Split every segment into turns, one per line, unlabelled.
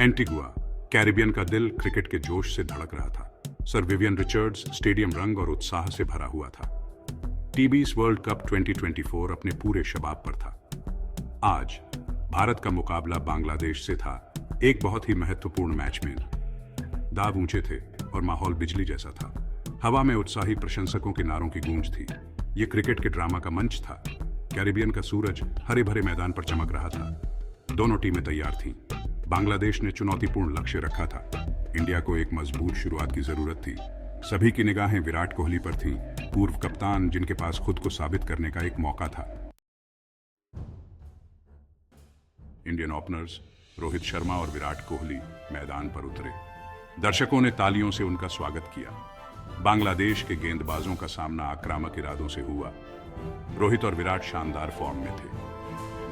Antigua, Caribbean का दिल cricket के जोश से धड़क रहा था। सर विवियन रिचर्ड्स स्टेडियम रंग और उत्साह से भरा हुआ था। टी20 वर्ल्ड कप 2024 अपने पूरे शबाब पर था। आज भारत का मुकाबला बांग्लादेश से था, एक बहुत ही महत्वपूर्ण मैच में। दाव ऊंचे थे और माहौल बिजली जैसा था। हवा में उत्साही प्रशंसकों के नारों की गूंज थी। यह क्रिकेट के ड्रामा का मंच था। कैरिबियन का सूरज हरे भरे मैदान पर चमक रहा था। दोनों टीमें तैयार थीं। बांग्लादेश ने चुनौतीपूर्ण लक्ष्य रखा था। इंडिया को एक मजबूत शुरुआत की जरूरत थी। सभी की निगाहें विराट कोहली पर थीं, पूर्व कप्तान जिनके पास खुद को साबित करने का एक मौका था। इंडियन ओपनर्स रोहित शर्मा और विराट कोहली मैदान पर उतरे। दर्शकों ने तालियों से उनका स्वागत किया। बांग्लादेश के गेंदबाजों का सामना आक्रामक इरादों से हुआ। रोहित और विराट शानदार फॉर्म में थे।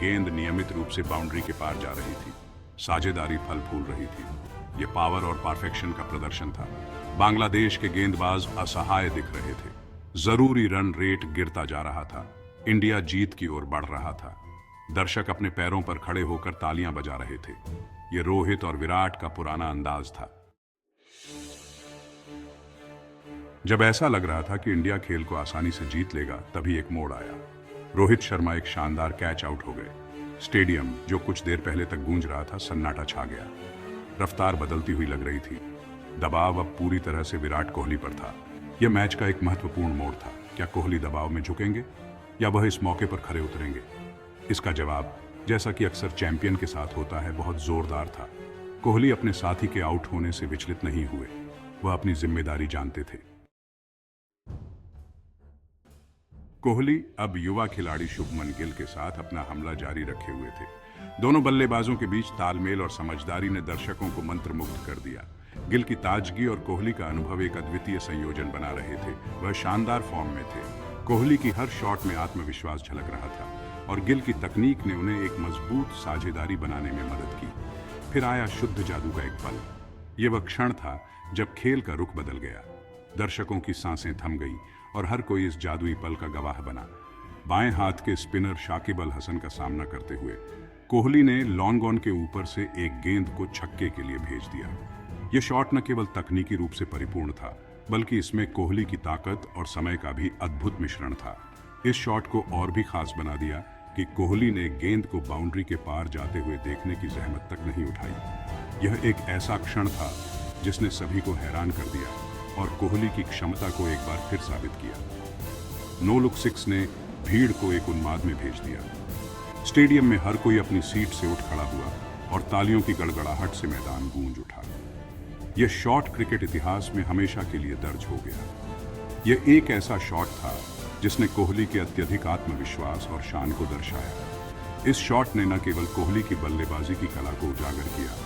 गेंद नियमित रूप से बाउंड्री के पार जा रही थी। साझेदारी फल फूल रही थी। यह पावर और परफेक्शन का प्रदर्शन था। बांग्लादेश के गेंदबाज असहाय दिख रहे थे। जरूरी रन रेट गिरता जा रहा था। इंडिया जीत की ओर बढ़ रहा था। दर्शक अपने पैरों पर खड़े होकर तालियां बजा रहे थे। यह रोहित और विराट का पुराना अंदाज था। जब ऐसा लग रहा था कि इंडिया खेल को आसानी से जीत लेगा, तभी एक मोड़ आया। रोहित शर्मा एक शानदार कैच आउट हो गए। स्टेडियम जो कुछ देर पहले तक गूंज रहा था, सन्नाटा छा गया। रफ्तार बदलती हुई लग रही थी। दबाव अब पूरी तरह से विराट कोहली पर था। यह मैच का एक महत्वपूर्ण मोड़ था। क्या कोहली दबाव में झुकेंगे या वह इस मौके पर खरे उतरेंगे? इसका जवाब, जैसा कि अक्सर चैंपियन के साथ होता है, बहुत जोरदार था। कोहली अपने साथी के आउट होने से विचलित नहीं हुए। वह अपनी जिम्मेदारी जानते थे। कोहली अब युवा खिलाड़ी शुभमन गिल के साथ अपना हमला जारी रखे हुए थे। दोनों बल्लेबाजों के बीच तालमेल और समझदारी ने दर्शकों को मंत्रमुग्ध कर दिया। गिल की ताजगी और कोहली का अनुभव एक अद्वितीय संयोजन बना रहे थे। वह शानदार फॉर्म में थे। कोहली की हर शॉट में आत्मविश्वास झलक रहा था और गिल की तकनीक ने उन्हें एक मजबूत साझेदारी बनाने में मदद की। फिर आया शुद्ध जादू का एक पल। यह वह क्षण था जब खेल का रुख बदल गया। दर्शकों की सांसें थम गई और हर कोई इस जादुई पल का गवाह बना। बाएं हाथ के स्पिनर शाकिब अल हसन का सामना करते हुए कोहली ने लॉन्ग ऑन के ऊपर से एक गेंद को छक्के के लिए भेज दिया। यह शॉट न केवल तकनीकी रूप से परिपूर्ण था, बल्कि इसमें कोहली की ताकत और समय का भी अद्भुत मिश्रण था। इस शॉट को और भी खास बना दिया कि कोहली ने गेंद को बाउंड्री के पार जाते हुए देखने की जहमत तक नहीं उठाई। यह एक ऐसा क्षण था जिसने सभी को हैरान कर दिया और कोहली की क्षमता को एक बार फिर साबित किया। नो लुक सिक्स ने भीड़ को एक उन्माद में भेज दिया। स्टेडियम में हर कोई अपनी सीट से उठ खड़ा हुआ और तालियों की गड़गड़ाहट से मैदान गूंज उठा। यह शॉट क्रिकेट इतिहास में हमेशा के लिए दर्ज हो गया। यह एक ऐसा शॉट था जिसने कोहली के अत्यधिक आत्मविश्वास और शान को दर्शाया। इस शॉट ने न केवल कोहली की बल्लेबाजी की कला को उजागर किया,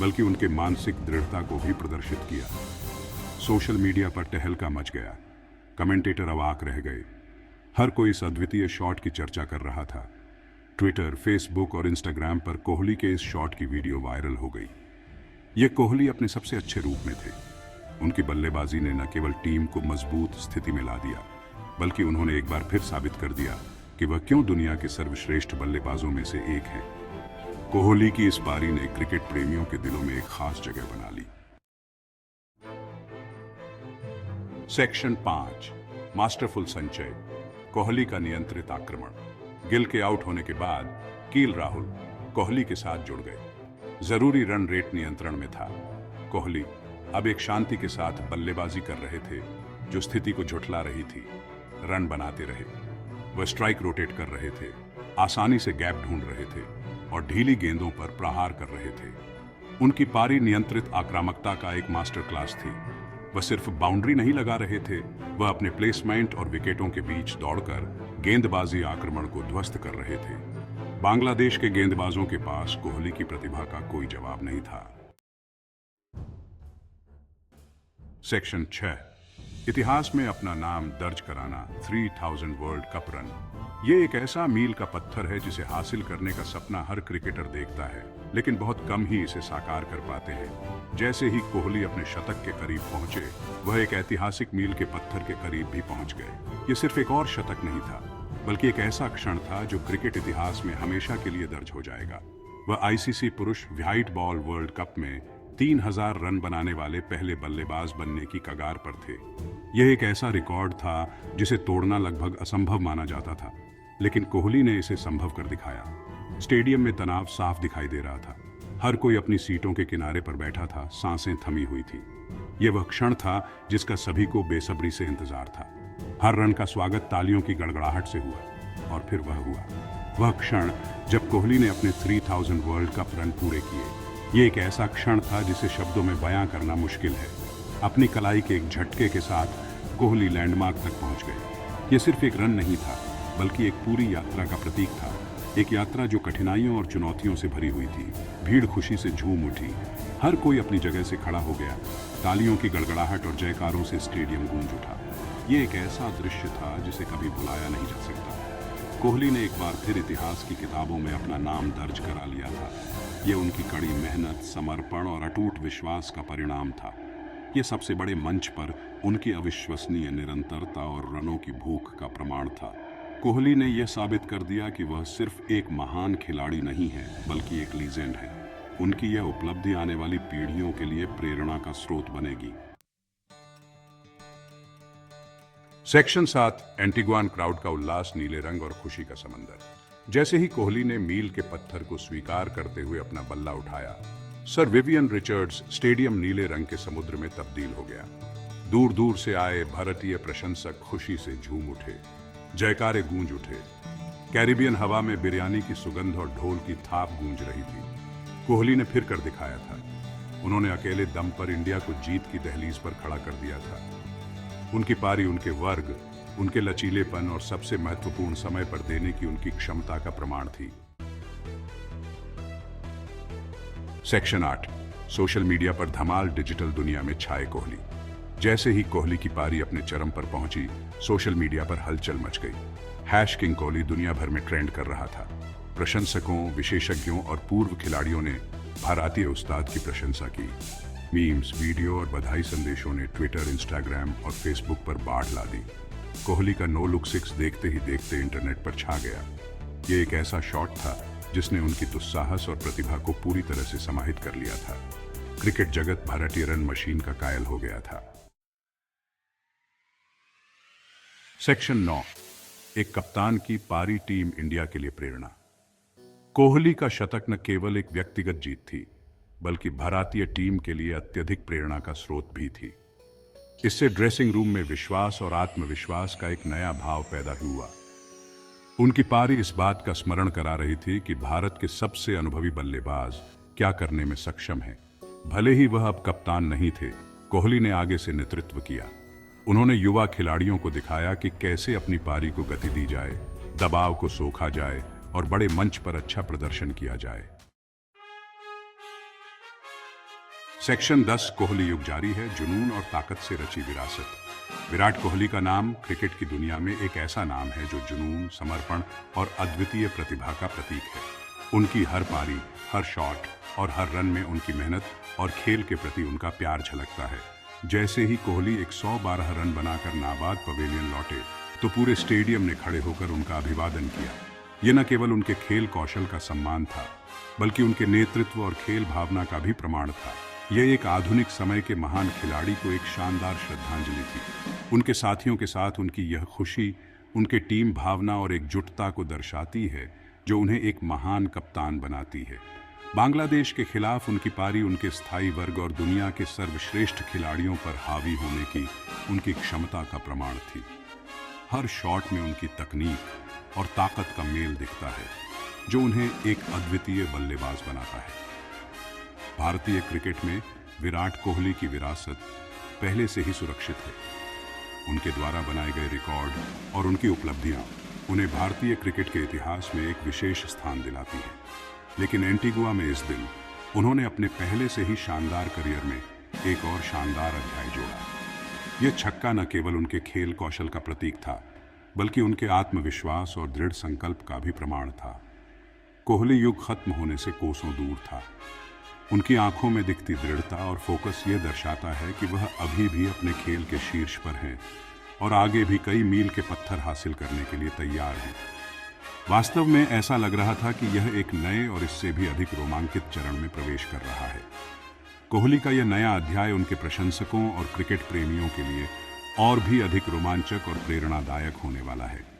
बल्कि उनके मानसिक दृढ़ता को भी प्रदर्शित किया। सोशल मीडिया पर तहलका मच गया। कमेंटेटर अवाक रह गए। हर कोई इस अद्वितीय शॉट की चर्चा कर रहा था। ट्विटर, फेसबुक और इंस्टाग्राम पर कोहली के इस शॉट की वीडियो वायरल हो गई। ये कोहली अपने सबसे अच्छे रूप में थे। उनकी बल्लेबाजी ने न केवल टीम को मजबूत स्थिति में ला दिया, बल्कि उन्होंने एक बार फिर साबित कर दिया कि वह क्यों दुनिया के सर्वश्रेष्ठ बल्लेबाजों में से एक हैं। कोहली की इस पारी ने क्रिकेट प्रेमियों के दिलों में एक खास जगह बना ली। सेक्शन 5, मास्टरफुल संचय, कोहली का नियंत्रित आक्रमण। गिल के आउट होने के बाद कील राहुल कोहली के साथ जुड़ गए। जरूरी रन रेट नियंत्रण में था। कोहली अब एक शांति के साथ बल्लेबाजी कर रहे थे जो स्थिति को झुठला रही थी। रन बनाते रहे। वह स्ट्राइक रोटेट कर रहे थे, आसानी से गैप ढूंढ रहे थे और ढीली गेंदों पर प्रहार कर रहे थे। उनकी पारी नियंत्रित आक्रामकता का एक मास्टर क्लास थी। वह सिर्फ बाउंड्री नहीं लगा रहे थे, वह अपने प्लेसमेंट और विकेटों के बीच दौड़कर गेंदबाजी आक्रमण को ध्वस्त कर रहे थे। बांग्लादेश के गेंदबाजों के पास कोहली की प्रतिभा का कोई जवाब नहीं था। सेक्शन 6, इतिहास में अपना नाम दर्ज कराना, 3000 वर्ल्ड कप रन। ये एक ऐसा मील का पत्थर है जिसे हासिल करने का सपना हर क्रिकेटर देखता है, लेकिन बहुत कम ही इसे साकार कर पाते हैं। जैसे ही कोहली अपने शतक के करीब पहुंचे, वह एक ऐतिहासिक मील के पत्थर के करीब भी पहुंच गए। ये सिर्फ एक और शतक नहीं था, बल्कि एक ऐसा क्षण था जो क्रिकेट इतिहास में हमेशा के लिए दर्ज हो जाएगा। वह आईसीसी पुरुष व्हाइट बॉल वर्ल्ड कप में 3000 रन बनाने वाले पहले बल्लेबाज बनने की कगार पर थे। यह एक ऐसा रिकॉर्ड था जिसे तोड़ना लगभग असंभव माना जाता था, लेकिन कोहली ने इसे संभव कर दिखाया। स्टेडियम में तनाव साफ दिखाई दे रहा था। हर कोई अपनी सीटों के किनारे पर बैठा था, सांसें थमी हुई थी। यह वह क्षण था जिसका सभी को बेसब्री से इंतजार था। हर रन का स्वागत तालियों की गड़गड़ाहट से हुआ और फिर वह हुआ, वह क्षण जब कोहली ने अपने 3000 वर्ल्ड कप रन पूरे किए। ये एक ऐसा क्षण था जिसे शब्दों में बयां करना मुश्किल है। अपनी कलाई के एक झटके के साथ कोहली लैंडमार्क तक पहुंच गए। ये सिर्फ एक रन नहीं था, बल्कि एक पूरी यात्रा का प्रतीक था। एक यात्रा जो कठिनाइयों और चुनौतियों से भरी हुई थी। भीड़ खुशी से झूम उठी, हर कोई अपनी जगह से खड़ा हो गया। तालियों की गड़गड़ाहट और जयकारों से स्टेडियम गूंज उठा। ये एक ऐसा दृश्य था जिसे कभी भुलाया नहीं जा सकता। कोहली ने एक बार फिर इतिहास की किताबों में अपना नाम दर्ज करा लिया था। ये उनकी कड़ी मेहनत, समर्पण और अटूट विश्वास का परिणाम था। ये सबसे बड़े मंच पर उनकी अविश्वसनीय निरंतरता और रनों की भूख का प्रमाण था। कोहली ने यह साबित कर दिया कि वह सिर्फ एक महान खिलाड़ी नहीं है, बल्कि एक लीजेंड है। उनकी यह उपलब्धि आने वाली पीढ़ियों के लिए प्रेरणा का स्रोत बनेगी। सेक्शन 7, एंटीगुआन क्राउड का उल्लास, नीले रंग और खुशी का समंदर। जैसे ही कोहली ने मील के पत्थर को स्वीकार करते हुए अपना बल्ला उठाया, सर विवियन रिचर्ड्स स्टेडियम नीले रंग के समुद्र में तब्दील हो गया। दूर दूर से आए भारतीय प्रशंसक खुशी से झूम उठे, जयकारे गूंज उठे। कैरिबियन हवा में बिरयानी की सुगंध और ढोल की थाप गूंज रही थी। कोहली ने फिर कर दिखाया था। उन्होंने अकेले दम पर इंडिया को जीत की दहलीज पर खड़ा कर दिया था। उनकी पारी उनके वर्ग, उनके लचीलेपन और सबसे महत्वपूर्ण समय पर देने की उनकी क्षमता का प्रमाण थी। सेक्शन 8, सोशल मीडिया पर धमाल, डिजिटल दुनिया में छाए कोहली। जैसे ही कोहली की पारी अपने चरम पर पहुंची, सोशल मीडिया पर हलचल मच गई। #किंग कोहली दुनिया भर में ट्रेंड कर रहा था। प्रशंसकों, विशेषज्ञों और पूर्व खिलाड़ियों ने भारतीय उस्ताद की प्रशंसा की। मीम्स, वीडियो और बधाई संदेशों ने ट्विटर, इंस्टाग्राम और फेसबुक पर बाढ़ ला दी। कोहली का नो लुक 6 देखते ही देखते इंटरनेट पर छा गया। ये एक ऐसा शॉट था जिसने उनकी दुस्साहस और प्रतिभा को पूरी तरह से समाहित कर लिया था। क्रिकेट जगत भारतीय रन मशीन का कायल हो गया था। सेक्शन 9, एक कप्तान की पारी टीम इंडिया के लिए प्रेरणा। कोहली का शतक न केवल एक व्यक्तिगत जीत थी, बल्कि भारतीय टीम के लिए अत्यधिक प्रेरणा का स्रोत भी थी। इससे ड्रेसिंग रूम में विश्वास और आत्मविश्वास का एक नया भाव पैदा हुआ। उनकी पारी इस बात का स्मरण करा रही थी कि भारत के सबसे अनुभवी बल्लेबाज क्या करने में सक्षम हैं। भले ही वह अब कप्तान नहीं थे, कोहली ने आगे से नेतृत्व किया। उन्होंने युवा खिलाड़ियों को दिखाया कि कैसे अपनी पारी को गति दी जाए, दबाव को सोखा जाए और बड़े मंच पर अच्छा प्रदर्शन किया जाए। सेक्शन 10, कोहली युग जारी है, जुनून और ताकत से रची विरासत। विराट कोहली का नाम क्रिकेट की दुनिया में एक ऐसा नाम है जो जुनून, समर्पण और अद्वितीय प्रतिभा का प्रतीक है। उनकी हर पारी, हर शॉट और हर रन में उनकी मेहनत और खेल के प्रति उनका प्यार झलकता है। जैसे ही कोहली 112 रन बनाकर नाबाद पवेलियन लौटे, तो पूरे स्टेडियम ने खड़े होकर उनका अभिवादन किया। ये न केवल उनके खेल कौशल का सम्मान था, बल्कि उनके नेतृत्व और खेल भावना का भी प्रमाण था। यह एक आधुनिक समय के महान खिलाड़ी को एक शानदार श्रद्धांजलि थी। उनके साथियों के साथ उनकी यह खुशी उनके टीम भावना और एकजुटता को दर्शाती है, जो उन्हें एक महान कप्तान बनाती है। बांग्लादेश के खिलाफ उनकी पारी उनके स्थायी वर्ग और दुनिया के सर्वश्रेष्ठ खिलाड़ियों पर हावी होने की उनकी क्षमता का प्रमाण थी। हर शॉट में उनकी तकनीक और ताकत का मेल दिखता है, जो उन्हें एक अद्वितीय बल्लेबाज बनाता है। भारतीय क्रिकेट में विराट कोहली की विरासत पहले से ही सुरक्षित है। उनके द्वारा बनाए गए रिकॉर्ड और उनकी उपलब्धियां उन्हें भारतीय क्रिकेट के इतिहास में एक विशेष स्थान दिलाती है। लेकिन एंटीगुआ में इस दिन उन्होंने अपने पहले से ही शानदार करियर में एक और शानदार अध्याय जोड़ा। यह छक्का न केवल उनके खेल कौशल का प्रतीक था, बल्कि उनके आत्मविश्वास और दृढ़ संकल्प का भी प्रमाण था। कोहली युग खत्म होने से कोसों दूर था। उनकी आंखों में दिखती दृढ़ता और फोकस ये दर्शाता है कि वह अभी भी अपने खेल के शीर्ष पर हैं और आगे भी कई मील के पत्थर हासिल करने के लिए तैयार हैं। वास्तव में ऐसा लग रहा था कि यह एक नए और इससे भी अधिक रोमांचित चरण में प्रवेश कर रहा है। कोहली का यह नया अध्याय उनके प्रशंसकों और क्रिकेट प्रेमियों के लिए और भी अधिक रोमांचक और प्रेरणादायक होने वाला है।